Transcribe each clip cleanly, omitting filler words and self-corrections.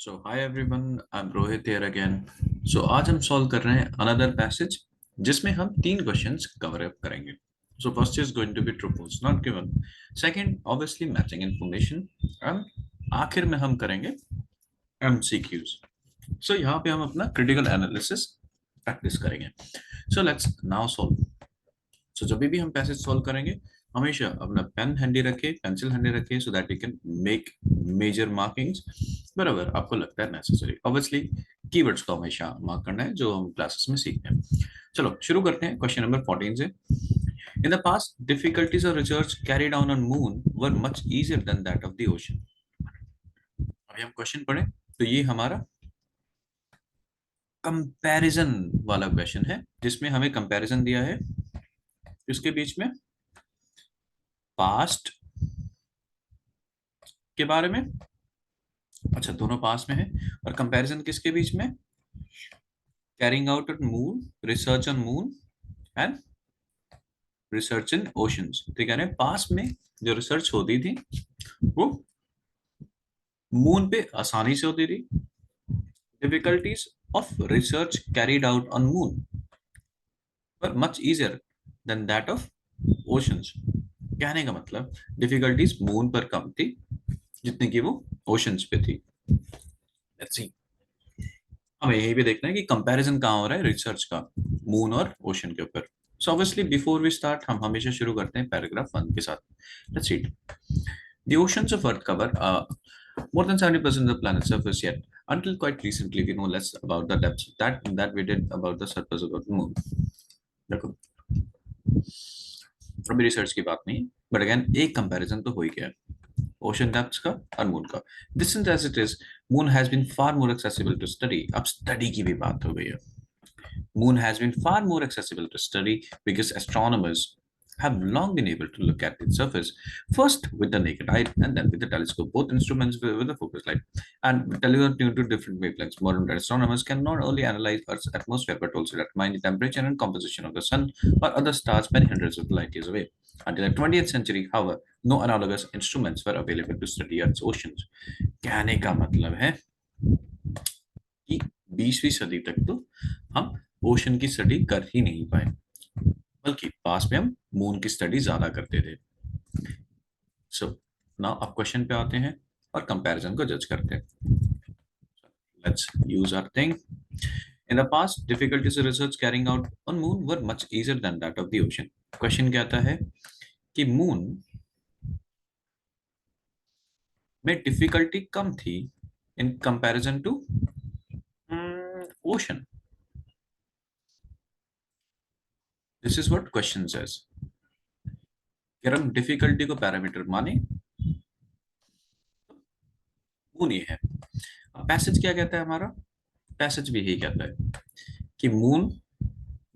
So hi everyone, I'm Rohit here again. So आज हम solve कर रहे हैं another passage जिसमें हम तीन क्वेश्चंस कवर अप करेंगे. So first is going to be true false not given. Second obviously matching information and आखिर में हम करेंगे MCQs. So यहाँ पे हम अपना critical analysis प्रैक्टिस करेंगे. So let's now solve. So जब भी हम पैसेज सॉल्व करेंगे हमेशा अपना पेन हैंडी रखे पेंसिल हैंडी रखे so that you can make major markings बराबर आपको लगता है नेसेसरी. ऑब्वियसली कीवर्ड्स को हमेशा मार्क करना है जो हम क्लासेस में सीखते हैं. चलो शुरू करते हैं क्वेश्चन नंबर 14 से. इन the past difficulties of research carried on on moon were much easier than that of the ocean. अभी हम क्वेश्चन पढ़ें तो ये हमारा कंपैरिजन वाला क्वेश्चन है जिसमें हमें कंपैरिजन दिया है इसके बीच में पास्ट के बारे में. अच्छा दोनों पास में है और कंपैरिजन किसके बीच में carrying out on moon research on moon and research in oceans. ठीक है ना पास में जो रिसर्च होती थी वो मून पे आसानी से होती थी. Difficulties of research carried out on moon पर much easier than that of oceans. कहने का मतलब डिफिकल्टीज मून पर कम थी जितनी की वो ओशंस पे थी. लेट्स सी हमें यही भी देखना है कि कंपैरिजन कहाँ हो रहा है रिसर्च का मून और ओशन के ऊपर. So obviously before we start हम हमेशा शुरू करते हैं पैराग्राफ 1 के साथ. Let's read. The oceans of Earth cover more than 70% of the planet's surface yet. Until quite recently, we know less about the depths that we did about the surface of the moon. देखो अभी research की बात नहीं but again एक comparison तो हो ही गया ocean depths का और मून का. Distance as it is moon has been far more accessible to study. अब स्टडी की भी बात हो गई है. Moon has been far more accessible to study because astronomers have long been able to look at its surface, first with the naked eye and then with the telescope, both instruments with a focus light. And telescope tuned to different wavelengths. Modern astronomers can not only analyze Earth's atmosphere but also determine the temperature and composition of the Sun or other stars many hundreds of light years away. Until the 20th century, however, no analogous instruments were available to study Earth's oceans. कहने का मतलब है कि 20वीं सदी तक तो हम ocean की स्टडी कर ही नहीं पाए बल्कि पास में हम मून की स्टडी ज्यादा करते थे. सो नाउ अब क्वेश्चन पे आते हैं और कंपैरिजन को जज करते हैं. Let's use our thing. In the past difficulties research carrying out on moon were much easier than that of the ocean. Question कहता है कि मून में डिफिकल्टी कम थी in comparison to ocean. This is what question says. अगर हम difficulty को parameter माने मून ये है. अब पैसेज क्या कहता है हमारा पैसेज भी यही कहता है कि मून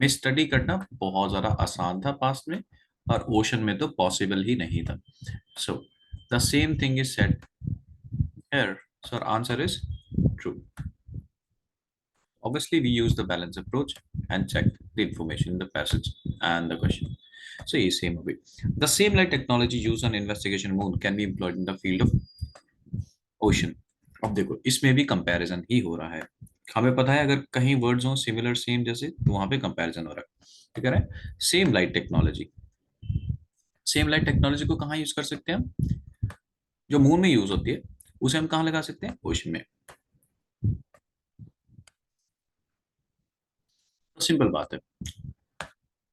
में स्टडी करना बहुत ज्यादा आसान था पास्ट में और ओशन में तो पॉसिबल ही नहीं था. So the same thing is said here. So our answer is true. Obviously, we use the balance approach and check the information in the passage and the question. So, ये same way. The same light technology used on investigation moon can be employed in the field of ocean. अब देखो इसमें भी comparison ही हो रहा है. हमें पता है अगर कहीं वर्ड्स हो सिमिलर सेम जैसे तो वहां पे कंपैरिजन हो रहा है. ठीक है same light technology. Same light technology को कहाँ यूज कर सकते हैं हम जो मून में यूज होती है उसे हम कहाँ लगा सकते हैं ओशन में. तो सिंपल बात है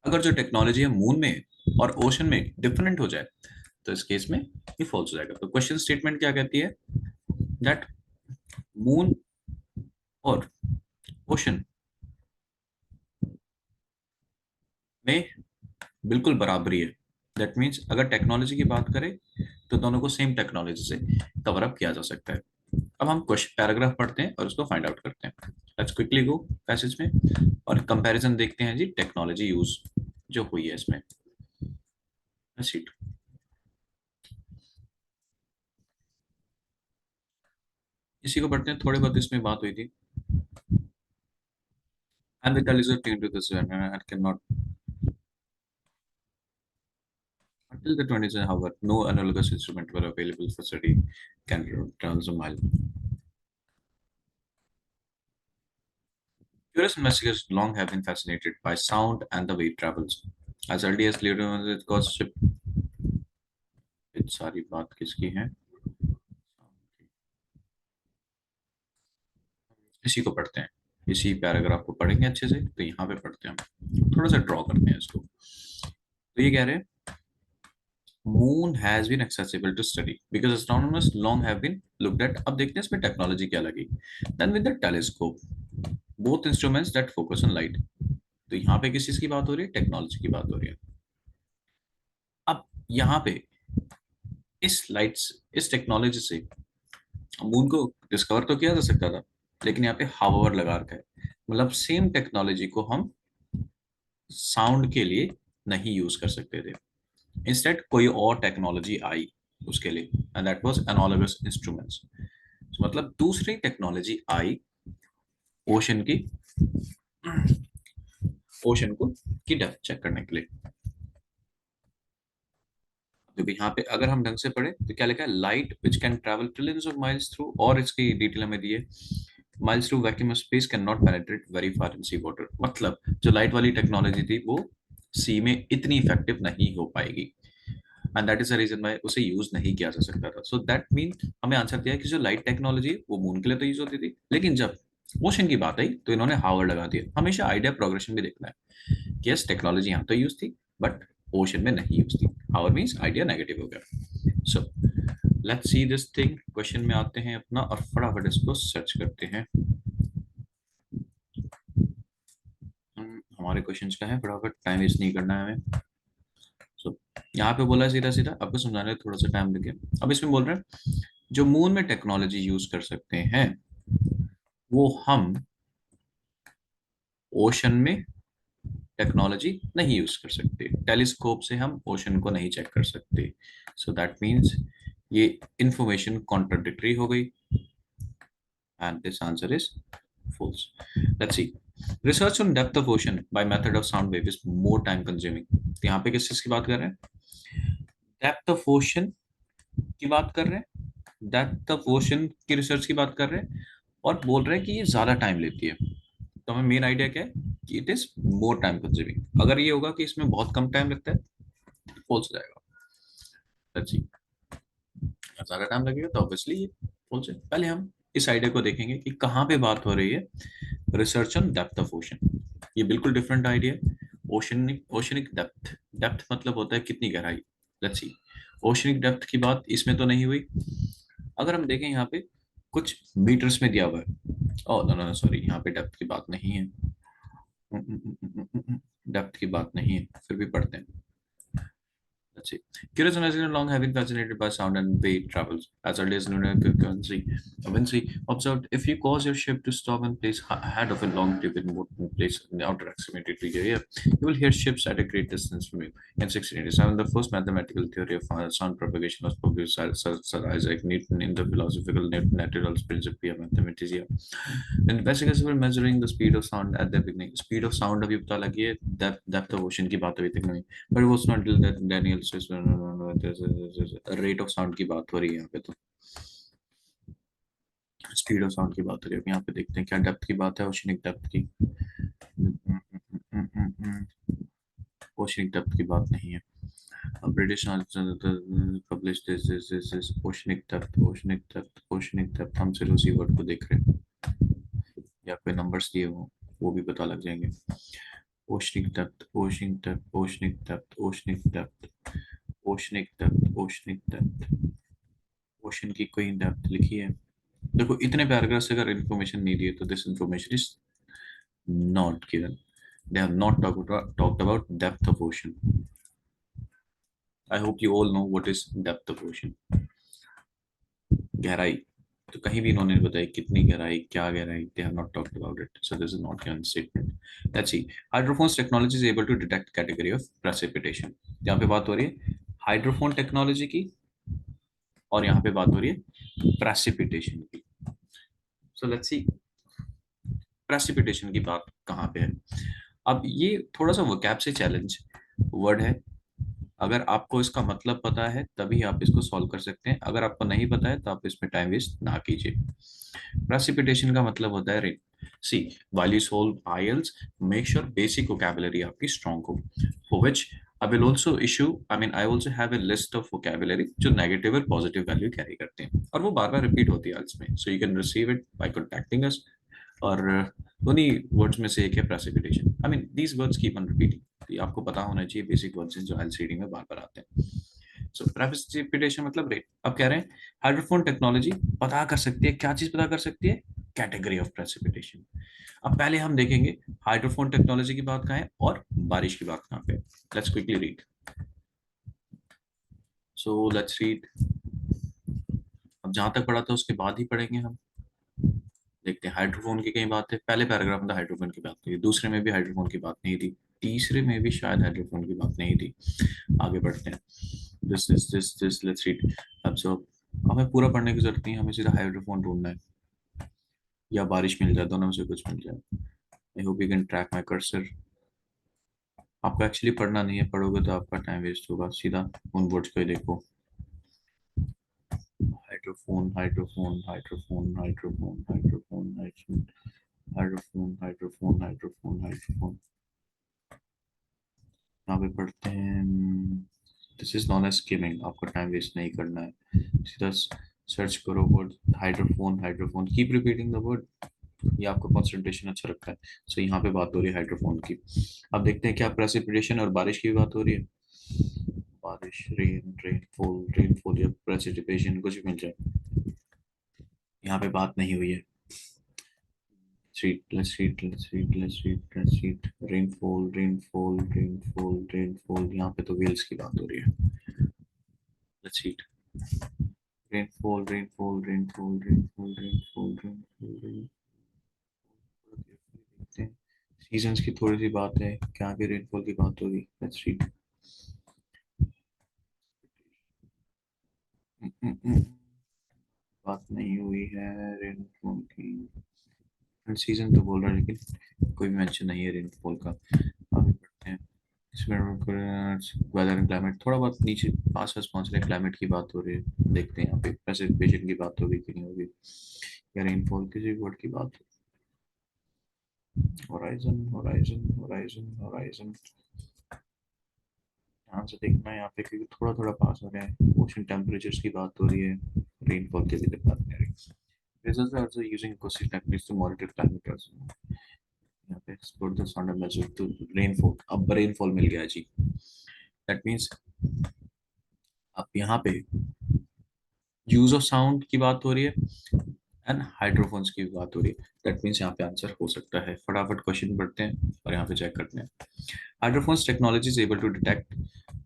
अगर जो टेक्नोलॉजी है मून में और ओशन में डिफरेंट हो जाए तो इस केस में ये फॉल्स हो जाएगा. तो क्वेश्चन स्टेटमेंट क्या कहती है दैट मून और ओशन में बिल्कुल बराबरी है. दैट मीन्स अगर टेक्नोलॉजी की बात करें तो दोनों को सेम टेक्नोलॉजी से कवर अप किया जा सकता है. अब हम क्वेश्चन पैराग्राफ पढ़ते हैं और उसको फाइंड आउट करते हैं. लेट्स क्विकली गो पैसेज में और कंपैरिजन देखते हैं जी टेक्नोलॉजी यूज जो हुई है इसमें. सीट इसी को पढ़ते हैं. थोड़ी बहुत इसमें बात हुई थी. And the telescope tuned to this and cannot until the 20th century, however, no analogous instrument were available for study can travels a mile. Curious investigators long have been fascinated by sound and the way it travels. As early as Leonardo Gossip, सारी बात किसकी है, इसी को पढ़ते हैं, इसी paragraph को पढ़ेंगे अच्छे से, तो यहाँ पे पढ़ते हैं हम, थोड़ा सा ड्रॉ करते हैं इसको। तो ये कह रहे हैं moon has been accessible to study because astronomers long have been looked at. अब देखते हैं इसमें टेक्नोलॉजी क्या लगी। Then with the telescope both instruments that focus on light. तो यहाँ पे किस चीज की बात हो रही है, टेक्नोलॉजी की बात हो रही है। अब यहाँ पे इस टेक्नोलॉजी से मून को डिस्कवर तो किया जा सकता था, लेकिन यहाँ पे हावर लगा रखा है, मतलब सेम टेक्नोलॉजी को हम साउंड के लिए नहीं यूज कर सकते थे। इंस्टेड कोई और टेक्नोलॉजी आई उसके लिए, and that was analogous instruments. मतलब दूसरी टेक्नोलॉजी आई ओशन की, ओशन को की डेप्थ चेक करने के लिए। क्योंकि यहाँ पे अगर हम ढंग से पढ़े तो क्या लिखा है, light which can travel trillions of miles through, और इसकी डिटेल में दी है, miles through vacuum space can not penetrate very far in sea water. मतलब जो लाइट वाली टेक्नोलॉजी थी वो सी में इतनी इफेक्टिव नहीं हो पाएगी, and that is the reason why उसे यूज नहीं किया जा सकता था। सो दैट मीन हमें आंसर दिया कि जो लाइट टेक्नोलॉजी है वो मून के लिए तो यूज होती थी, लेकिन जब ओशन की बात आई तो इन्होंने हावर लगा दिया। हमेशा आइडिया प्रोग्रेशन भी देखना है कि यस टेक्नोलॉजी यहाँ तो यूज थी बट ओशन में नहीं यूज थी। हावर मीन्स आइडिया नेगेटिव हो गया। So let's see this thing, question में आते हैं अपना और फटाफट इसको सर्च करते हैं। हमारे क्वेश्चंस का है, फटाफट टाइम वेस्ट नहीं करना है हमें। सो यहाँ पे बोला सीधा सीधा, आपको समझाने में थोड़ा सा टाइम लगे। अब इसमें बोल रहे हैं जो मून में टेक्नोलॉजी यूज कर सकते हैं वो हम ओशन में टेक्नोलॉजी नहीं यूज कर सकते। टेलीस्कोप से हम ओशन को नहीं चेक कर सकते। सो दैट मीन्स ये इंफॉर्मेशन कॉन्ट्राडिक्टरी हो गई, and this answer is false. Let's see. Research on depth of ocean by method of sound wave is more time consuming. तो यहाँ पे किस चीज की बात कर रहे हैं, डेप्थ ऑफ ओशन की बात कर रहे हैं, डेप्थ ऑफ ओशन की रिसर्च की बात कर रहे हैं, और बोल रहे हैं कि ये ज्यादा टाइम लेती है। तो हमें मेन आइडिया क्या है कि it is more time consuming. अगर ये होगा कि इसमें बहुत कम टाइम लगता है, फॉल्स हो जाएगा। लेट्स सी, ज्यादा टाइम लगेगा तो ऑब्वियसली ये फॉल्स है। पहले हम इस आइडिया को देखेंगे कि कहाँ पे बात हो रही है, research on depth of ocean. ये बिल्कुल डिफरेंट आइडिया है। ओशनिक ओशनिक डेप्थ, डेप्थ मतलब होता है कितनी गहराई। लेट्स सी, ओशनिक डेप्थ की बात इसमें तो नहीं हुई। अगर हम देखें यहाँ पे कुछ मीटर्स में दिया हुआ है, ओह नो नो सॉरी, यहाँ पे डेप्थ की बात नहीं है, डेप्थ की बात नहीं है, फिर भी पढ़ते हैं। Let's see. Curious and Resident long have been fascinated by sound and way it travels. As early as Vinci observed, if you cause your ship to stop and place ahead of a long trip in place in the outer extremity to your ear, you will hear ships at a great distance from you. In 1687, the first mathematical theory of sound propagation was published by Sir Isaac Newton in the philosophical natural principia mathematica. Investigators were measuring the speed of sound at the beginning. Speed of sound अभी पता लगी है, depth of ocean की बात अभी तक नहीं, but it was not till that Daniel says rate of sound की बात हो रही है यहाँ पे, तो स्पीड ऑफ साउंड की बात हो रही है। यहाँ पे देखते हैं क्या डेप्थ की बात है, ओशनिक डेप्थ की, ओशनिक डेप्थ की बात नहीं है। British publish this oceanic depth, oceanic depth, oceanic depth. हम सिर्फ उसी वर्ड को देख रहे हैं, या पे नंबर्स दिए हो वो भी पता लग जाएंगे। Oceanic depth, oceanic depth, oceanic depth, oceanic depth, oceanic depth, oceanic depth, ocean की कोई डेप्थ लिखी है। देखो इतने पैराग्राफ से अगर इन्फॉर्मेशन नहीं दी है तो this information is not given. They have not talked about depth of ocean. I hope you all know what is depth of ocean. गहराई तो कहीं भी इन्होंने बताया कितनी गहराई, क्या गहराई, they have not talked about it, so this is not given statement. Let's see. Hydrophones technology is able to detect category of precipitation. यहाँ पे बात हो रही है हाइड्रोफोन टेक्नोलॉजी की, और यहाँ पे बात हो रही है प्रेसिपिटेशन की। सो लेट्स सी प्रेसिपिटेशन की बात कहाँ पे है। अब ये थोड़ा सा वोकैब से चैलेंज वर्ड है, अगर आपको इसका मतलब पता है तभी आप इसको सॉल्व कर सकते हैं, अगर आपको नहीं पता है तो आप इसमें टाइम वेस्ट ना कीजिए। प्रेसिपिटेशन का मतलब होता है rain. See, while you solve IELTS, make sure basic vocabulary आपकी strong हो. For which I will also issue, I mean, I also have a list of vocabulary जो negative और positive value carry करते हैं और वो बार बार repeat होती है IELTS में. So you can receive it by contacting us. और उन्हीं वर्ड्स में से एक है precipitation. I mean, these words keep on repeating. तो ये आपको पता होना चाहिए basic words हैं जो IELTS reading में बार बार आते हैं. सो प्रेसिपिटेशन मतलब रेट. अब कह रहे हैं हाइड्रोफोन टेक्नोलॉजी पता कर सकती है, क्या चीज पता कर सकती है? Category of precipitation. अब पहले हम देखेंगे हाइड्रोफोन टेक्नोलॉजी की बात कहाँ है और बारिश की बात कहाँ पे. Let's quickly read. So let's read. अब जहां तक पढ़ा था उसके बाद ही पढ़ेंगे हम. देखते हैं हाइड्रोफोन की कई बात है. पहले पैराग्राफ में तो हाइड्रोफोन की बात थी, दूसरे में भी हाइड्रोफोन की बात नहीं थी, तीसरे में भी शायद हाइड्रोफोन की बात नहीं थी. आगे बढ़ते हैं. This let's read. अब सो हमें पूरा पढ़ने की जरूरत नहीं है, हमें सीधा हाइड्रोफोन ढूंढना है या बारिश मिल जाए, दोनों में से कुछ मिल जाए. I hope you can track my cursor. आपको एक्चुअली पढ़ना नहीं है, पढ़ोगे तो आपका टाइम वेस्ट होगा. सीधा उन वर्ड्स को ही देखो. Hydrophone hydrophone hydrophone hydrophone hydrophone hydrophone hydrophone hydrophone hydrophone hydrophone. यहाँ पे पढ़ते हैं. This is known as skimming. आपको टाइम वेस्ट नहीं करना है, सीधा सर्च करो word hydrophone hydrophone, keep repeating the word. ये आपको कंसंट्रेशन अच्छा रखता है. सो यहाँ पे बात हो रही है हाइड्रोफोन की. अब देखते हैं क्या प्रेसिपिटेशन और बारिश की भी बात हो रही है. बारिश, रेन, रेनफॉल, रेनफॉल या प्रेसिपिटेशन कुछ भी मिल जाए, यहाँ पे बात नहीं हुई है. let's read rainfall, rainfall, rainfall, rainfall. यहाँ पे तो वेल्स की बात हो रही है. let's read rainfall, rainfall, rainfall, rainfall, rainfall, rainfall, rainfall. देखते हैं सीजन्स की थोड़ी सी बात है, क्या भी रेनफॉल की बात होगी. let's read. बात नहीं हुई है रेनफॉल की. सीजन तो बोल रहा है लेकिन कोई भी मेंशन नहीं है रेनफॉल का. आगे बढ़ते हैं. इसमें वेदर एंड क्लाइमेट थोड़ा बहुत नीचे पास पास पहुंच रहे हैं. क्लाइमेट की बात हो रही है, देखते हैं यहाँ पे प्रेसिपिटेशन की बात होगी कि नहीं होगी, या रेनफॉल किसी वर्ड की बात. Horizon horizon horizon horizon. ध्यान से देखना है यहाँ पे क्योंकि थोड़ा थोड़ा पास हो रहे हैं. ओशन टेम्परेचर्स की बात हो रही है, रेनफॉल की भी बात नहीं हो रही. Results are also using acoustic techniques to monitor climate also. यहाँ पे explore the sound and measure to rainfall. अब रेनफॉल मिल गया जी. दैट मीन्स अब यहाँ पे यूज ऑफ साउंड की बात हो रही है एंड हाइड्रोफोन्स की बात हो रही है. दैट मीन्स यहाँ पे आंसर हो सकता है. फटाफट क्वेश्चन पढ़ते हैं और यहाँ पे चेक करते हैं. Hydrophones technology is able to detect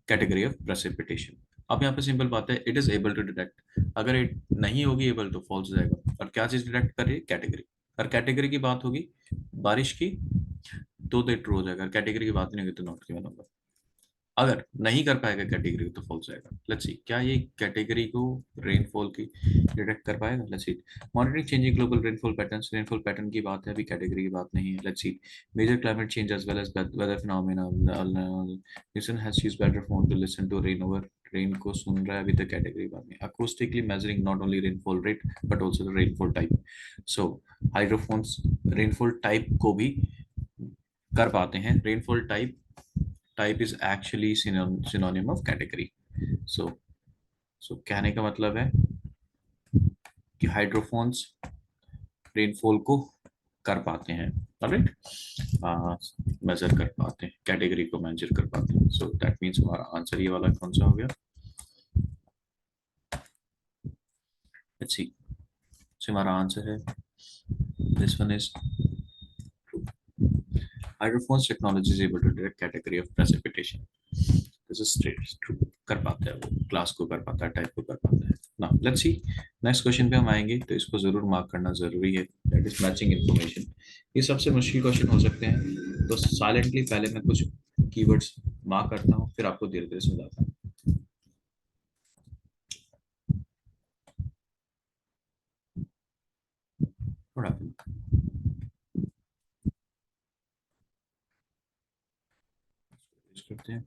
category of precipitation. अब यहाँ पे सिंपल बात है, it is able to detect. अगर इट नहीं होगी एबल तो फॉल्स हो जाएगा. और क्या चीज डिटेक्ट कर रही है? कैटेगरी. और कैटेगरी की बात होगी बारिश की तो ट्रू हो जाएगा. कैटेगरी की बात नहीं होगी तो नॉट की बनूंगा. अगर नहीं कर पाएगा कैटेगरी तो फॉल्स जाएगा. लेट्स सी क्या ये कैटेगरी को रेनफॉल की डिटेक्ट कर पाएगा. Let's see. Monitoring changing global rainfall patterns. Rainfall pattern की बात है, अभी कैटेगरी की बात नहीं है. Let's see. Major climate change as well as weather phenomena. Listen has used better phone to listen to rain over. Rain को सुन रहा है, अभी तक कैटेगरी बात नहीं. Acoustically measuring not only rainfall rate but also the rainfall type. So hydrophones rainfall type को भी कर पाते हैं. Rainfall type type is actually synonym of category. so कहने का मतलब है कि हाइड्रोफोन्स रेनफॉल को कर पाते हैं. राइट. मेजर कर पाते हैं, कैटेगरी को मेजर कर पाते हैं. सो दैट मीन्स हमारा आंसर ये वाला कौन सा हो गया. Let's see. हमारा आंसर है this one is hydrophones technology is able to detect category of precipitation. This is straight true. कर पाता है वो, क्लास को कर पाता है, टाइप को कर पाता है. Now let's C. Next question पे हम आएंगे तो इसको जरूर मार्क करना जरूरी है. That is matching information. ये सबसे मुश्किल क्वेश्चन हो सकते हैं, तो साइलेंटली पहले मैं कुछ कीवर्ड्स मार्क करता हूँ, फिर आपको धीरे धीरे समझाता हूँ. थोड़ा करते हैं.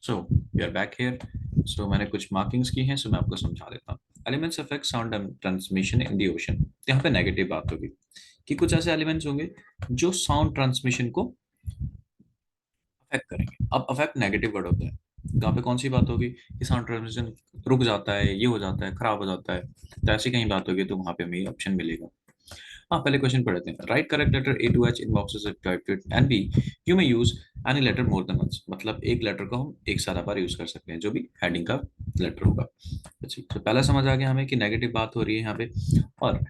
So we are back here. So मैंने कुछ मार्किंग्स की हैं, सो मैं आपको समझा देता हूँ। Elements affect sound transmission in the ocean. यहाँ पे नेगेटिव बात होगी कि कुछ ऐसे एलिमेंट्स होंगे जो साउंड ट्रांसमिशन को अफेक्ट करेंगे। अब अफेक्ट नेगेटिव वर्ड होता है, यहाँ पे कौन सी बात होगी कि साउंड ट्रांसमिशन रुक जाता है, ये हो जाता है, खराब हो जाता है, तो ऐसी कहीं बात होगी तो वहां पे हमें ऑप्शन मिलेगा। हाँ, पहले क्वेश्चन पढ़ते हैं। Write correct letter A to H in boxes and B you may use any letter more than once. मतलब एक लेटर को हम एक सारा बार यूज कर सकते हैं, जो भी हेडिंग का लेटर होगा। अच्छा, तो पहला समझ आ गया हमें कि नेगेटिव बात हो रही है यहाँ पे, और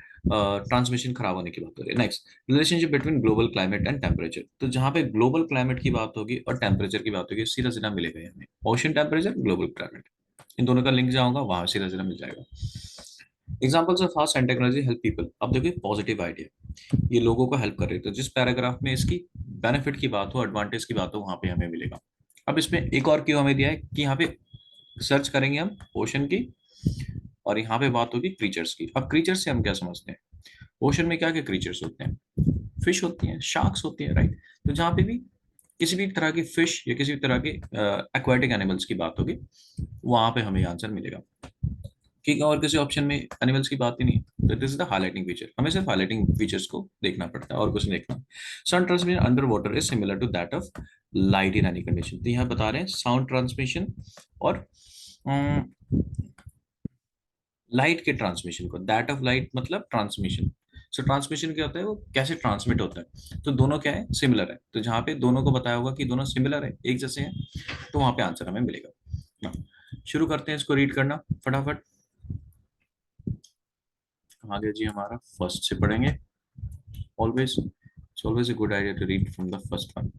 ट्रांसमिशन खराब होने की बात हो रही है। Next, relationship between global climate and temperature. तो जहाँ पे ग्लोबल क्लाइमेट की बात होगी और टेम्परेचर की बात होगी, सीधा सीधा मिलेगा हमें। ओशन टेम्परेचर, ग्लोबल क्लाइमेट, इन दोनों का लिंक जाऊंगा वहां सीधा सीधा मिल जाएगा। Examples of how science technology help people. अब देखिए पॉजिटिव आइडिया, ये लोगों को हेल्प कर रही है, तो जिस पैराग्राफ में इसकी बेनिफिट की बात हो, एडवांटेज की बात हो, वहां पे हमें मिलेगा। अब इसमें एक और क्यों हमें दिया है कि यहाँ पे सर्च करेंगे हम ओशन की, और यहाँ पे बात होगी क्रीचर्स की। अब क्रीचर्स से हम क्या समझते हैं? ओशन में क्या क्या क्रीचर्स होते हैं? फिश होती हैं, शार्क्स होती हैं, राइट। तो जहाँ पे भी किसी भी तरह की फिश या किसी भी तरह के एक्वाटिक एनिमल्स की बात होगी, वहां पे हमें आंसर मिलेगा। ठीक है, और किसी ऑप्शन में एनिमल्स की बात ही नहीं, तो this is the highlighting feature. हमें सिर्फ हाईलाइटिंग फीचर्स को देखना पड़ता है और कुछ नहीं देखना। Sound transmission under water is similar to that of light in any condition. तो यहाँ बता रहे हैं साउंड ट्रांसमिशन और लाइट के ट्रांसमिशन को, दैट ऑफ लाइट मतलब ट्रांसमिशन। सो ट्रांसमिशन क्या होता है, वो कैसे ट्रांसमिट होता है, तो दोनों क्या है, सिमिलर है। तो जहाँ पे दोनों को बताया होगा कि दोनों सिमिलर है, एक जैसे हैं, तो वहां पे आंसर हमें मिलेगा। शुरू करते हैं इसको रीड करना फटाफट। आगे जी हमारा फर्स्ट से पढ़ेंगे। Always it's always a good idea to read from the first one.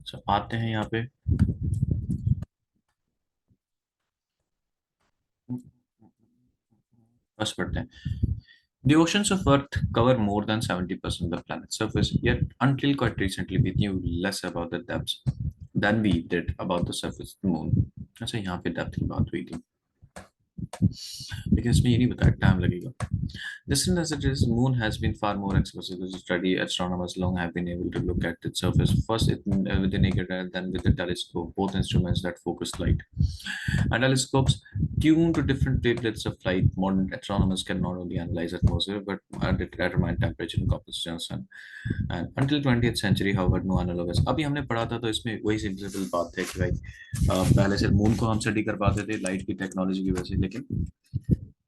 So आते हैं यहाँ पे। फर्स्ट पढ़ते हैं। The oceans of Earth cover more than 70% of the planet's surface, yet until quite recently we knew less about the depths than we did about the surface of the moon. अच्छा, यहाँ पे depth की बात हुई थी, लेकिन इसमें ये नहीं बताया टाइम लगेगा। Distant as it is, Moon has been far more accessible to study. Astronomers long have been able to look at its surface first with the naked eye, then with the telescope, both instruments that focus light. And telescopes tuned to different wavelengths of light. Modern astronomers can not only analyze atmosphere but determine temperature and composition of sun. And until 20th century, however, no analogous. अभी हमने पढ़ा था तो इसमें वही simple बात है कि भाई पहले से मून को हम स्टडी कर पाते थे लाइट की टेक्नोलॉजी की वजह से, लेकिन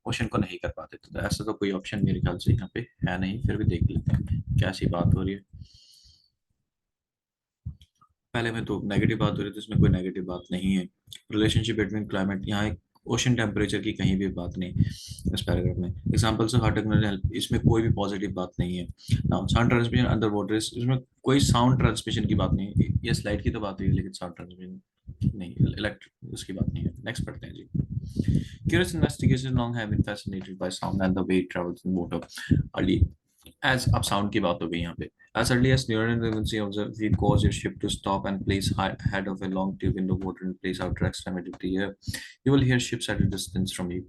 क्वेश्चन को नहीं कर पाते थे। तो ऐसा तो कोई ऑप्शन मेरे ख्याल से यहाँ पे है नहीं, फिर भी देख लेते हैं क्या सी बात हो रही है। पहले में तो नेगेटिव बात हो रही थी, इसमें कोई नेगेटिव बात नहीं है। रिलेशनशिप बिटवीन क्लाइमेट, यहाँ एक ओशन टेम्परेचर की कहीं भी बात नहीं इस पैराग्राफ में। Examples of heart technology help, इसमें कोई भी पॉजिटिव बात नहीं है। Now sound transmission under water, इसमें कोई साउंड ट्रांसमिशन की बात नहीं है। ये स्लाइड की तो बात हुई है, लेकिन साउंड ट्रांसमिशन नहीं, इलेक्ट्रिक उसकी बात नहीं है। नेक्स्ट पढ़ते हैं जी। Curious investigators long have been fascinated by sound and the way it travels in water. Early as अब साउंड की बात हो गई यहाँ पे। As early as neuron frequency observe, we cause your ship to stop and place head of a long tube in the water and place outer extremity of the air. You will hear ships at a distance from you.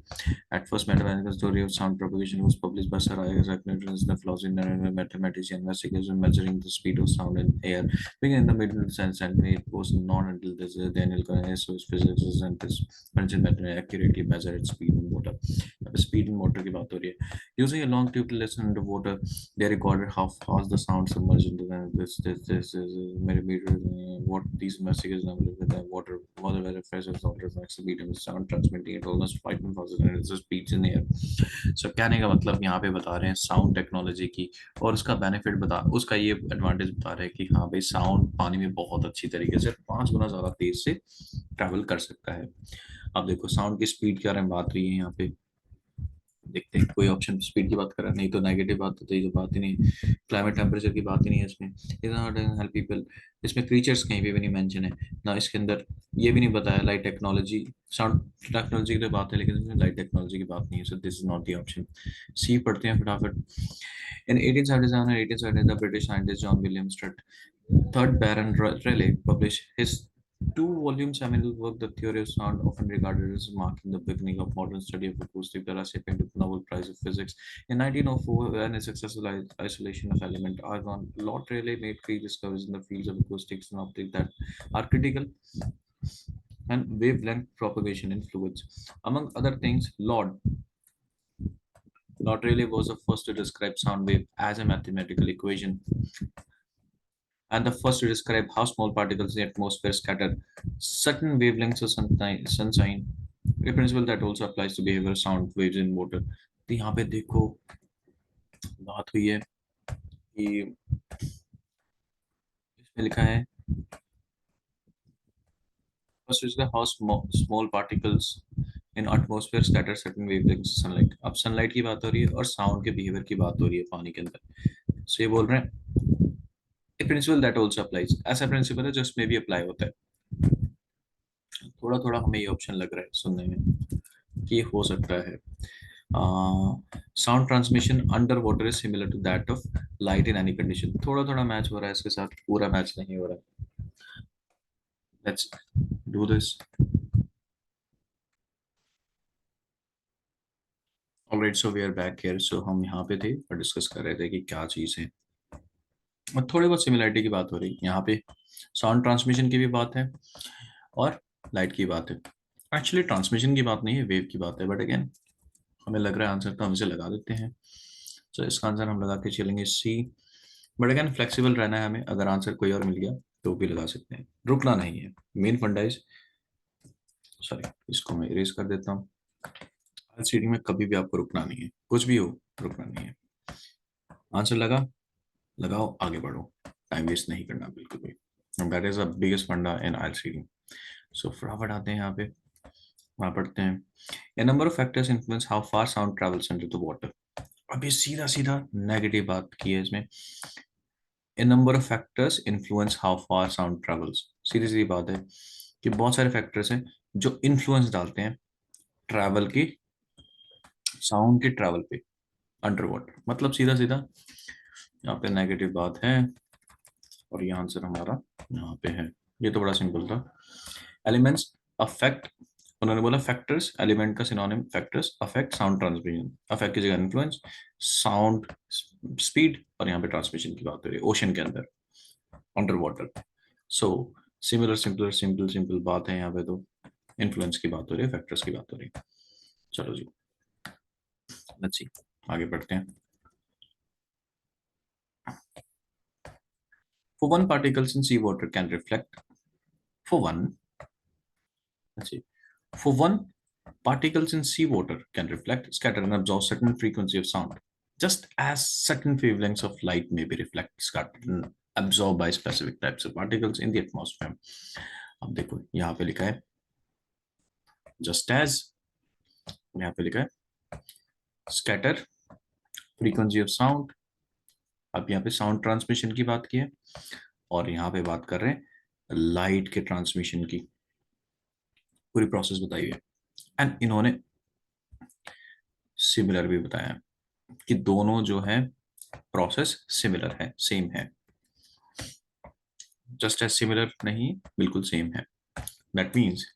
At first, mathematical theory of sound propagation was published by Sir Isaac Newton, the Flavian mathematician, investigation measuring the speed of sound in air. Beginning in the middle of the century, it was not until this Daniel Copernicus physicists and this mentioned accurately measure its speed in water. अब speed in water की बात हो रही है। Using a long tube to listen underwater, they recorded how fast the sound submerged into this is millimeter. What these messages numbers with the water where pressure is water max speed and sound transmitting at almost 5,000 and it's speeds in air. So कहने का मतलब यहाँ पे बता रहे हैं sound technology की, और उसका बेनिफिट बता, उसका ये एडवांटेज बता रहे हैं कि हाँ भाई साउंड पानी में बहुत अच्छी तरीके से 5 गुना ज्यादा तेज से ट्रैवल कर सकता है। अब देखो साउंड की स्पीड के बारे में बात रही है यहाँ पे, देखते हैं कोई ऑप्शन स्पीड की बात कर रहा है, नहीं तो नेगेटिव बात तो ये तो बात ही नहीं। क्लाइमेट टेम्परेचर की बात ही नहीं है इसमें। हेल्प पीपल, इसमें क्रीचर्स कहीं पे भी नहीं मेंशन है ना, इसके अंदर ये भी नहीं बताया लाइट टेक्नोलॉजी। साउंड टेक्नोलॉजी की तो बात है, लेकिन इसमें लाइट टेक्नोलॉजी की बात नहीं है। So this is not the option. C पढ़ते हैं फटाफट। In 1877 and 1870, the British scientist John William Strutt, third Baron Rayleigh, published his two-volume seminal work, The Theory of Sound, often regarded as marking the beginning of modern study of acoustic, the recipient of the Nobel Prize of Physics. In 1904, when a successful isolation of element argon, Lord Rayleigh made three discoveries in the fields of acoustics and optics that are critical and wavelength propagation in fluids. Among other things, Lord Rayleigh was the first to describe sound wave as a mathematical equation and the first to describe how small particles in the atmosphere scatter certain wavelengths of sunshine. A principle that also applies to behavior sound waves in water. तो यहाँ पे देखो बात हुई है कि इसमें लिखा है first is how small particles in atmosphere scatter certain wavelengths of sunlight. अब sunlight की बात हो रही है और sound के behavior की बात हो रही है पानी के अंदर. So ये बोल रहे हैं a principle that also applies. ऐसा principle है जो इसमें भी apply होता है. थोड़ा थोड़ा हमें ये ऑप्शन लग रहा है सुनने में कि हो सकता है. Sound transmission under water is similar to that of light in any condition. थोड़ा थोड़ा मैच हो रहा है इसके साथ, पूरा मैच नहीं हो रहा है. Let's do this. Alright, so we are back here. So हम यहाँ पे थे और डिस्कस कर रहे थे कि क्या चीज़ है और थोड़ी बहुत सिमिलरिटी की बात हो रही है यहाँ पे. साउंड ट्रांसमिशन की भी बात है और लाइट की बात है. एक्चुअली ट्रांसमिशन की बात नहीं है, वेव की बात है. बट अगेन हमें लग रहा है आंसर, तो हम इसे लगा देते हैं. सो इसका आंसर हम लगा के चलेंगे सी. बट अगेन फ्लेक्सिबल रहना है हमें. अगर आंसर कोई और मिल गया तो भी लगा सकते हैं, रुकना नहीं है. मेन फंडा इज, सॉरी इसको मैं इरेज कर देता हूँ. एलसीडी में कभी भी आपको रुकना नहीं है, कुछ भी हो रुकना नहीं है. आंसर लगा, लगाओ, आगे बढ़ो, टाइम वेस्ट नहीं करना बिल्कुल भी. दैट इज द बिगेस्ट फंडा इन एलसीडी. सो फटाफट आते हैं यहाँ पे, वहाँ पढ़ते हैं. A number of factors influence how far sound travels into the water. अभी सीधा सीधा नेगेटिव बात की है इसमें. A number of factors influence how far sound travels. सीधी सीधी बात है कि बहुत सारे फैक्टर्स हैं जो इन्फ्लुएंस डालते हैं ट्रैवल की, साउंड की ट्रैवल पे अंडर वाटर. मतलब सीधा सीधा यहाँ पे नेगेटिव बात है और ये आंसर हमारा यहाँ पे है. ये तो बड़ा सिंपल था. एलिमेंट्स अफेक्ट, उन्होंने बोला फैक्टर्स, एलिमेंट का synonym factors. Affect sound transmission, affect की जगह इन्फ्लुएंस, साउंड स्पीड, और यहाँ पे ट्रांसमिशन की बात हो रही है ओशन के अंदर, under water. So similar simpler simple simple बात है यहाँ पे. तो इन्फ्लुएंस की बात हो रही है, फैक्टर्स की बात हो रही है. चलो जी, लेट्स सी, आगे बढ़ते हैं. For one, particles in seawater can reflect. For one, let's see. For one, particles in seawater can reflect, scatter, and absorb certain frequency of sound, just as certain wavelengths of light may be reflected, scattered, and absorbed by specific types of particles in the atmosphere. अब देखो यहाँ पे लिखा है just as, यहाँ पे लिखा है scatter, frequency of sound. अब यहाँ पे साउंड ट्रांसमिशन की बात की है और यहाँ पे बात कर रहे हैं लाइट के ट्रांसमिशन की. पूरी प्रोसेस बताई है. एंड इन्होंने सिमिलर भी बताया कि दोनों जो है प्रोसेस सिमिलर है, सेम है. जस्ट एज सिमिलर नहीं, बिल्कुल सेम है. दैट मीन्स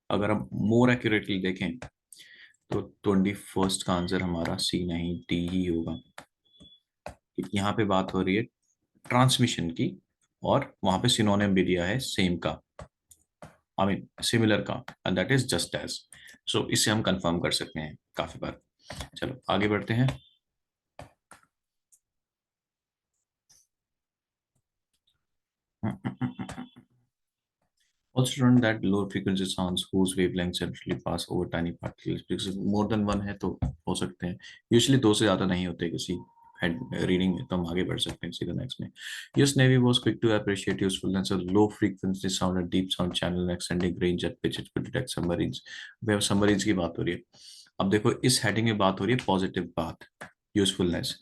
अगर हम मोर एक्यूरेटली देखें तो 21st का आंसर हमारा सी नहीं डी ही होगा. यहाँ पे बात हो रही है ट्रांसमिशन की और वहां पे सिनोनिम भी दिया है सेम का, आई मीन सिमिलर का, and that is just as. So इससे हम कंफर्म कर सकते हैं काफी बार. चलो आगे बढ़ते हैं. Also learned that low frequency sounds whose wavelengths actually pass over tiny particles, because more than one है तो हो सकते हैं. Usually दो से ज्यादा नहीं होते किसी हेड रीडिंग में. तो हम आगे बढ़ सकते हैं सीधा नेक्स्ट में. US Navy was quick to appreciate usefulness of low frequency sound and deep sound channel extending range at which it could detect submarines. Way submarines की बात हो रही है. अब देखो इस हेडिंग में बात हो रही है पॉजिटिव बात, यूजफुलनेस.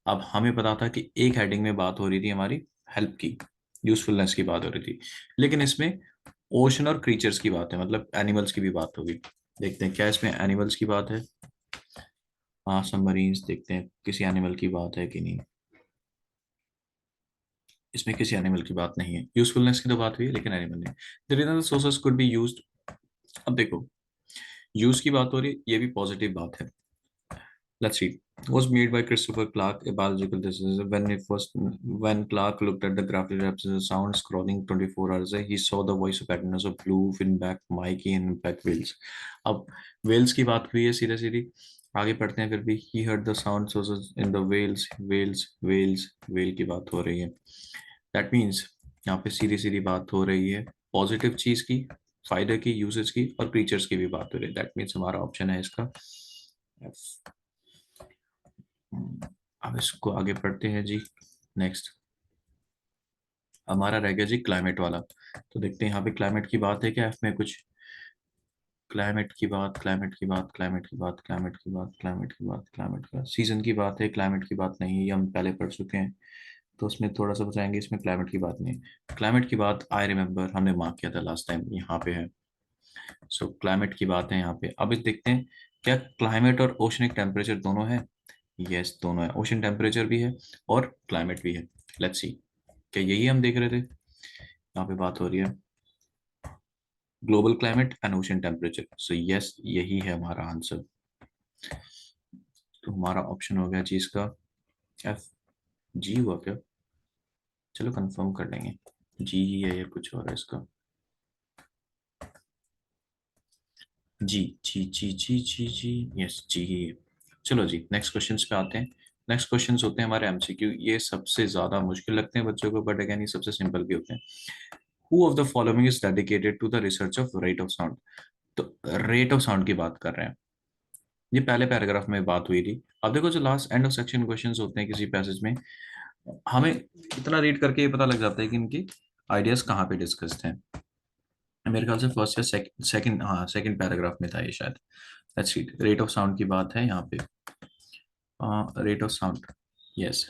अब हमें पता था कि एक हेडिंग में बात हो रही थी हमारी हेल्प की, यूजफुलनेस की बात हो रही थी. लेकिन इसमें ओशन और क्रीचर्स की बात है, मतलब एनिमल्स की भी बात होगी. देखते हैं क्या इसमें एनिमल्स की बात है. हाँ सबमरीन्स, देखते हैं किसी एनिमल की बात है कि नहीं. इसमें किसी एनिमल की बात नहीं है. यूजफुलनेस की तो बात हुई है लेकिन एनिमल नहीं. The reason sources could be used. अब देखो यूज की बात हो रही है, ये भी पॉजिटिव बात है. Let's C. was made by Christopher Clark, a biological physicist. When Clark looked at the graphic representation sound scrolling 24 hours, he saw the voice of patterns of blue, finback, Mikey, and black whales. अब whales की बात हुई है सीधे सीधी, आगे पढ़ते हैं फिर भी. He heard the sound sources in the whales, whale की बात हो रही है. That means यहाँ पे सीधी सीधी बात हो रही है पॉजिटिव चीज की, फायदे की, यूसेज की और क्रीचर्स की भी बात हो रही है. दैट मीन्स हमारा ऑप्शन है इसका F. अब इसको आगे पढ़ते हैं जी. नेक्स्ट हमारा रह गया जी क्लाइमेट वाला. तो देखते हैं यहाँ पे क्लाइमेट की बात है क्या एफ में कुछ. क्लाइमेट की बात, क्लाइमेट की बात, क्लाइमेट की बात, क्लाइमेट की बात, क्लाइमेट की बात, क्लाइमेट की बात, सीजन की बात है, क्लाइमेट की बात नहीं है, ये हम पहले पढ़ चुके हैं. तो उसमें थोड़ा सा बताएंगे, इसमें क्लाइमेट की बात नहीं है. क्लाइमेट की बात आई रिमेम्बर हमने मार्क किया था लास्ट टाइम, यहाँ पे है. सो क्लाइमेट की बात है यहाँ पे. अब इस देखते हैं क्या क्लाइमेट और ओशनिक टेम्परेचर दोनों है. यस दोनों है, ओशन टेम्परेचर भी है और क्लाइमेट भी है. लेट्स सी, क्या यही हम देख रहे थे. यहाँ पे बात हो रही है global climate and ocean temperature. So yes यही है हमारा आंसर. तो हमारा ऑप्शन हो गया जी इसका एफ. जी हुआ क्या, चलो कंफर्म कर लेंगे. जी ही है या कुछ और है इसका. जी जी जी जी जी जी, यस जी ही है. चलो जी नेक्स्ट क्वेश्चंस पे आते हैं. नेक्स्ट क्वेश्चंस होते हैं हमारे एमसीक्यू. ये सबसे ज्यादा मुश्किल लगते हैं बच्चों को, बट अगेन ये सबसे सिंपल भी होते हैं. Who of the following is dedicated to the research of rate of sound. तो रेट ऑफ साउंड की बात कर रहे हैं. ये पहले पैराग्राफ में बात हुई थी. अब देखो जो last end of section questions होते हैं किसी पैसेज में, हमें इतना रीड करके ये पता लग जाता है कि इनकी आइडियाज कहाँ पे डिस्कस्ड हैं. मेरे ख्याल से फर्स्ट या सेकंड, हाँ सेकंड पैराग्राफ में था ये शायद. Let's read. Rate of sound की बात है यहाँ पे. Rate of sound, yes.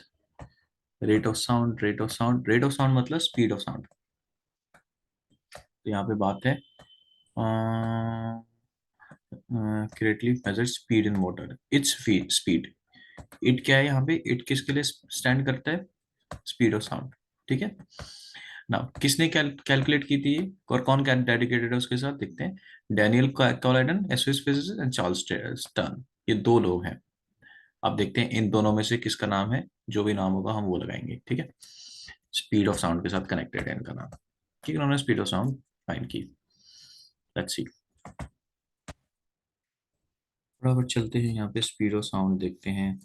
Rate of sound, rate of sound, rate of sound मतलब स्पीड ऑफ साउंड. तो यहाँ पे बात है correctly measure speed in water. It's speed. It क्या है यहाँ पे, इट किसके लिए स्टैंड करता है, स्पीड ऑफ साउंड. ठीक है ना. किसने कैलकुलेट की थी ये, और कौन डेडिकेटेड है उसके साथ, देखते हैं. डैनियल कोलाइडन, एसोस फिजिसिस्ट, एंड चार्ल्स स्टर्न. ये दो लोग हैं. अब देखते हैं इन दोनों में से किसका नाम है. जो भी नाम होगा हम वो लगाएंगे. ठीक है. स्पीड ऑफ साउंड के साथ कनेक्टेड है इनका नाम. ठीक है, उन्होंने स्पीड ऑफ साउंड फाइंड की. Let's see. बराबर चलते हैं यहाँ पे, स्पीड ऑफ साउंड देखते हैं.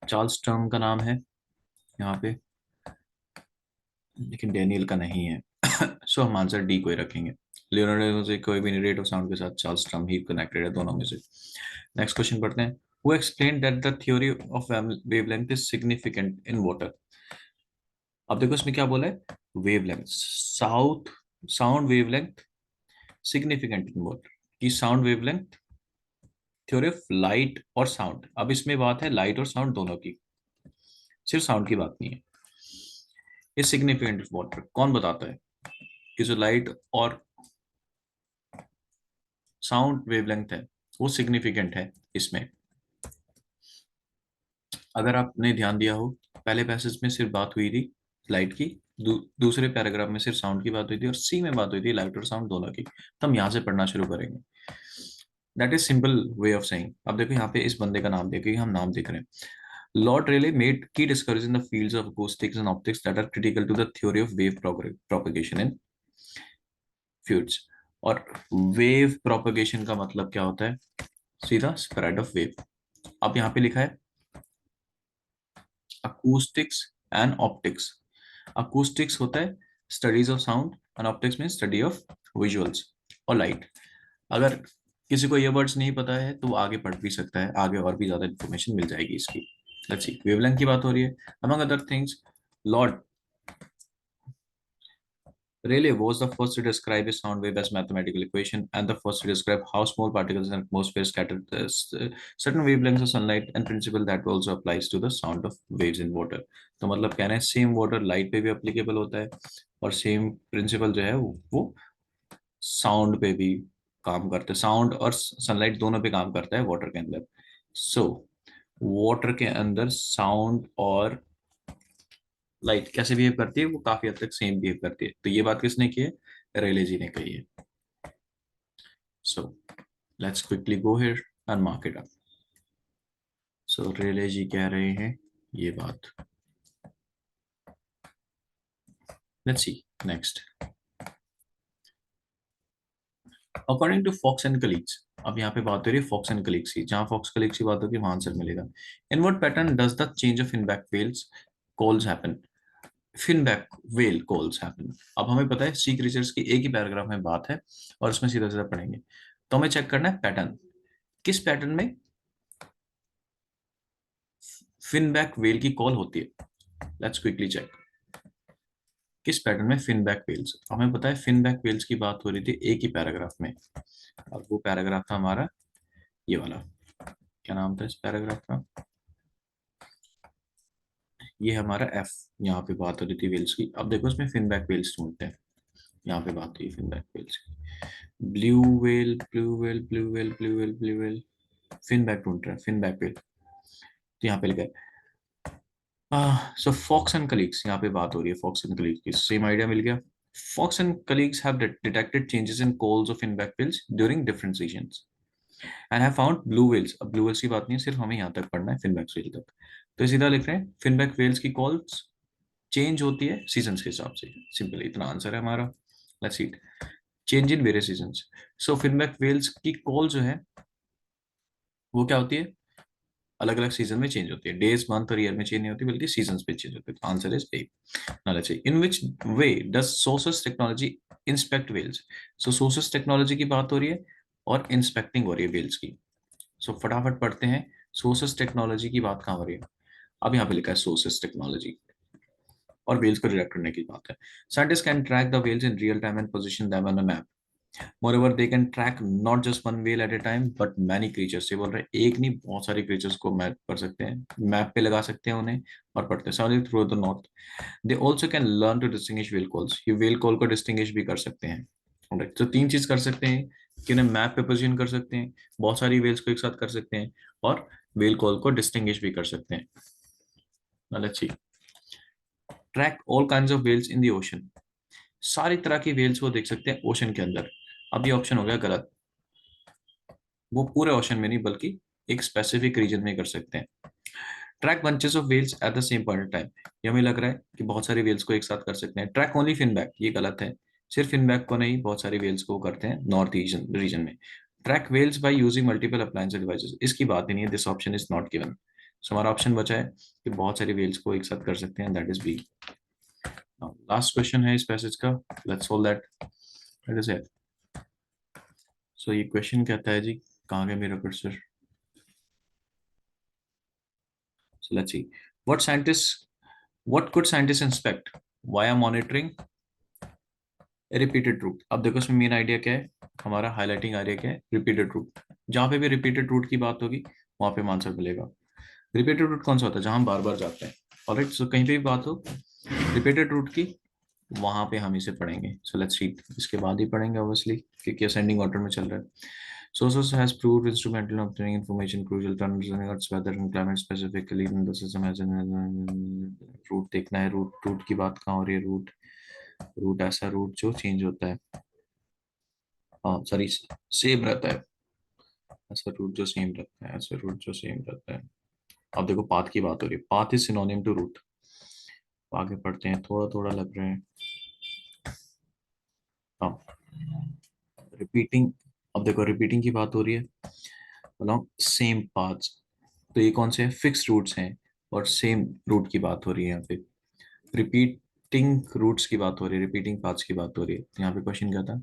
चार्ल्स टर्म का नाम है यहाँ पे, लेकिन डेनियल का नहीं है. सो हम आंसर डी को ही रखेंगे. लियोनार्डो से कोई भी नहीं, रेट ऑफ साउंड के साथ चार्ल्स टर्म ही कनेक्टेड है दोनों में से. नेक्स्ट क्वेश्चन पढ़ते हैं. Who explain that the theory of wavelength is significant in water. अब देखो इसमें क्या बोला है, wavelength, sound wavelength significant in water. की sound wavelength, theory of light और साउंड. अब इसमें बात है लाइट और साउंड दोनों की, सिर्फ साउंड की बात नहीं है. ये सिग्निफिकेंट वाटर कौन बताता है कि जो लाइट और साउंड वेवलेंथ है वो सिग्निफिकेंट है इसमें. अगर आपने ध्यान दिया हो, पहले पैसेज में सिर्फ बात हुई थी लाइट की, दूसरे पैराग्राफ में सिर्फ साउंड की बात हुई थी, और सी में बात हुई थी लाइट और साउंड दोनों की. तो हम यहाँ से पढ़ना शुरू करेंगे. That is simple way of saying. अब देखो यहाँ पे इस बंदे का नाम देखिए, हम नाम देख रहे हैं. Lord Rayleigh made key discoveries in the fields of acoustics and optics that are critical to the theory of wave propagation in fluids. और वेव प्रोपगेशन का मतलब क्या होता है, सीधा स्प्रेड ऑफ वेव. अब यहाँ पे लिखा है acoustics and optics. acoustics होता है studies of sound, and optics में स्टडी ऑफ विजुअल्स और लाइट. अगर किसी को ये वर्ड्स नहीं पता है तो वो आगे पढ़ भी सकता है, आगे और भी ज्यादा इन्फॉर्मेशन मिल जाएगी इसकी. Let's see. वेवलेंथ की बात हो रही है. Among other things, Lord Rayleigh was the first to describe a sound wave as mathematical equation, and the first to describe how small particles in atmosphere scatter certain wavelengths of sunlight, and principle that also applies to the sound of waves in water. तो मतलब कहना है same water light पे भी applicable होता है, और same principle जो है वो साउंड पे भी काम करता है. साउंड और सनलाइट दोनों पे काम करता है वाटर के अंदर. सो वाटर के अंदर साउंड और लाइट कैसे बिहेव करती है, वो काफी हद तक सेम बिहेव करती है. तो ये बात किसने की है, रेले जी ने कही है. So let's quickly go here. and mark it up. So रेले जी कह रहे हैं ये बात. Let's see next. According to Fox and colleagues, अब यहाँ पे बात हो रही है Fox and colleagues की. जहाँ Fox colleagues की बात होगी वहां आंसर मिलेगा. In what pattern does the change of fin-back whales calls happen? Finback whale calls happen. अब हमें पता है सी क्रीचर्स की एक ही पैराग्राफ में बात है और उसमें सीधा सीधा पढ़ेंगे. तो हमें चेक करना है पैटर्न. किस पैटर्न में फिनबैक वेल की कॉल होती है. Let's quickly check. किस पैटर्न में फिनबैक वेल्स. हमें पता है फिनबैक वेल्स की बात हो रही थी एक ही पैराग्राफ में और वो पैराग्राफ था हमारा ये वाला. क्या नाम था इस पैराग्राफ का. ये हमारा एफ. यहाँ पे बात हो रही थी वेल्स की. अब देखो इसमें फिनबैक वेल्स ढूंढते हैं. यहाँ पे बात हुई फिनबैक वेल्स की. Blue whale blue whale blue whale blue whale blue whale. Finback ढूंढ रहे हैं फिनबैक वेल. तो यहाँ पे लिखा है सो फॉक्स एंड कलीग्स. यहाँ पे बात हो रही है फॉक्स एंड कलीग्स की. सेम आइडिया मिल गया. Fox and colleagues have detected changes in calls of finback whales during different seasons and have found blue whales. अब blue whales की बात नहीं है, सिर्फ हमें यहाँ तक पढ़ना है finback whale तक. तो सीधा लिख रहे हैं finback whales की calls चेंज होती है सीजन्स के हिसाब से. सिंपल इतना आंसर है हमारा. Let's see. Change in various seasons. So finback whales की कॉल जो है वो क्या होती है. अलग अलग सीजन में चेंज होती है. डेज मंथ और ईयर में चेंज नहीं होती बल्कि सीजन्स पे चेंज होती है. तो answer is A. Now let's see. In which way does sources technology inspect whales. So sources technology की बात हो रही है और इंस्पेक्टिंग हो रही है वेल्स की. सो फटाफट पढ़ते हैं. सोर्सेस टेक्नोलॉजी की बात कहाँ हो रही है. अब यहाँ पे लिखा है सोर्सेस टेक्नोलॉजी और वेल्स को डिटेक्ट करने की बात है. Scientist can track the whales in real time and position them on a map. Moreover, they can track not just one whale at a time, but many creatures. ये बोल रहे हैं एक नहीं बहुत सारी creatures को मैप कर सकते हैं. मैप पे लगा सकते हैं उन्हें और पढ़ते हैं. Suddenly through the north, they also can learn to distinguish whale calls. ये whale call को distinguish भी कर सकते हैं. Alright, तो तीन चीज कर सकते हैं कि उन्हें मैप पे पोजीशन कर सकते हैं, बहुत सारी whales को एक साथ कर सकते हैं और whale call को distinguish भी कर सकते हैं. Now let's see. Track all kinds of whales in the ocean. सारी तरह की whales को देख सकते हैं ओशन के अंदर. अब ये ऑप्शन हो गया गलत. वो पूरे ओशन में नहीं बल्कि एक स्पेसिफिक रीजन में कर सकते हैं. Track bunches of whales at the same point of time. ये हमें लग रहा है कि बहुत सारी वेल्स को एक साथ कर सकते हैं. Track only finback. ये गलत है. सिर्फ फिनबैक को नहीं बहुत सारी वेल्स को करते हैं नॉर्थ रीजन में. Track whales by using multiple appliance devices. इसकी बात ही नहीं है. This option is not given. So हमारा ऑप्शन बचा है कि बहुत सारी वेल्स को एक साथ कर सकते हैं. That is B. Last question है इस पैसेज का. Let's solve that. That is it. So ये क्वेश्चन कहता है जी कहाँ गया मेरा cursor. So let's see. What could scientists inspect via monitoring repeated route? अब देखो इसमें मेन आइडिया क्या है. हमारा हाईलाइटिंग आइडिया क्या है. Repeated route. जहां पे भी रिपीटेड रूट की बात होगी वहां पे आंसर मिलेगा. रिपीटेड रूट कौन सा होता है जहां हम बार बार जाते हैं. ऑलराइट. सो कहीं पे भी बात हो रिपीटेड रूट की वहां पे हम इसे पढ़ेंगे. So let's read. इसके बाद ही पढ़ेंगे ऑब्वियसली क्योंकि असेंडिंग ऑर्डर में चल रहा है. Sources has proved instrumental in obtaining information crucial to understanding Earth's weather and climate specifically in the system has route देखना है. रूट की बात कहाँ हो रही है. रूट ऐसा रूट जो चेंज होता है. हाँ सॉरी सेम रहता है. ऐसा रूट जो सेम रहता है. ऐसा रूट जो सेम रहता है. अब देखो पाथ की बात हो रही है. Path is synonym to route. आगे पढ़ते हैं. थोड़ा थोड़ा लग रहे हैं. हाँ रिपीटिंग. अब देखो रिपीटिंग की बात हो रही है along सेम पाथ्स. तो ये कौन से हैं. फिक्स रूट्स हैं और सेम रूट की बात हो रही है. यहाँ पे रिपीटिंग रूट्स की बात हो रही है. रिपीटिंग पाथ्स की बात हो रही है. यहाँ पे क्वेश्चन क्या था.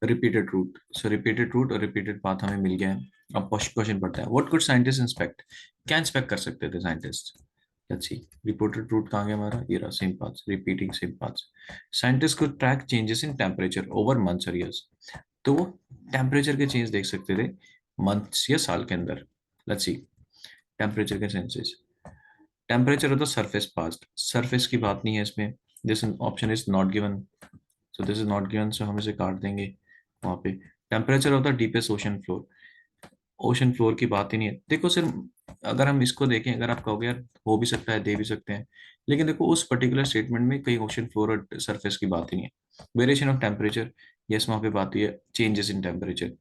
Repeated route. So repeated route और रिपीटेड पाथ हमें मिल गया है. अब क्वेश्चन पढ़ते हैं. What could scientist inspect. क्या इंस्पेक्ट कर सकते थे scientist. Let's see. Reported route कहाँ गया हमारा. ये रहा same paths. Repeating same paths. Scientist could track changes in temperature over months और ईयर्स. तो वो टेम्परेचर के चेंज देख सकते थे मंथ्स या साल के अंदर. Let's see. टेम्परेचर के सेंसेस. टेम्परेचर होता सरफेस पास्ट. सरफेस की बात नहीं है इसमें. This option is not given. So this is not given. So हम इसे काट देंगे. वहां पे टेम्परेचर होता है deepest ocean floor. Ocean floor की बात ही नहीं है. देखो सिर्फ अगर हम इसको देखें अगर आप कहोगे यार हो भी सकता है दे भी सकते हैं लेकिन देखो उस पर्टिकुलर स्टेटमेंट में कहीं ओशन फ्लोर और सरफेस की बात ही नहीं है. Variation of temperature. यस वहां पे बात हुई है changes in temperature.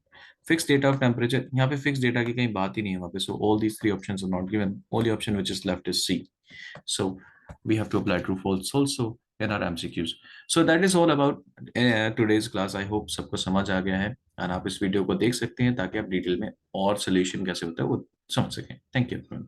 Fix data of temperature, यहाँ पे फिक्स डेटा की कहीं बात ही नहीं है वहाँ पे, so all these three options are not given, only option which is left is C. So we have to apply true false also in our MCQs. So that is all about today's class. I hope सबको समझ आ गया है, और आप इस video को देख सकते हैं ताकि आप डिटेल में और सोल्यूशन कैसे होता है वो समझ सकें. Thank you.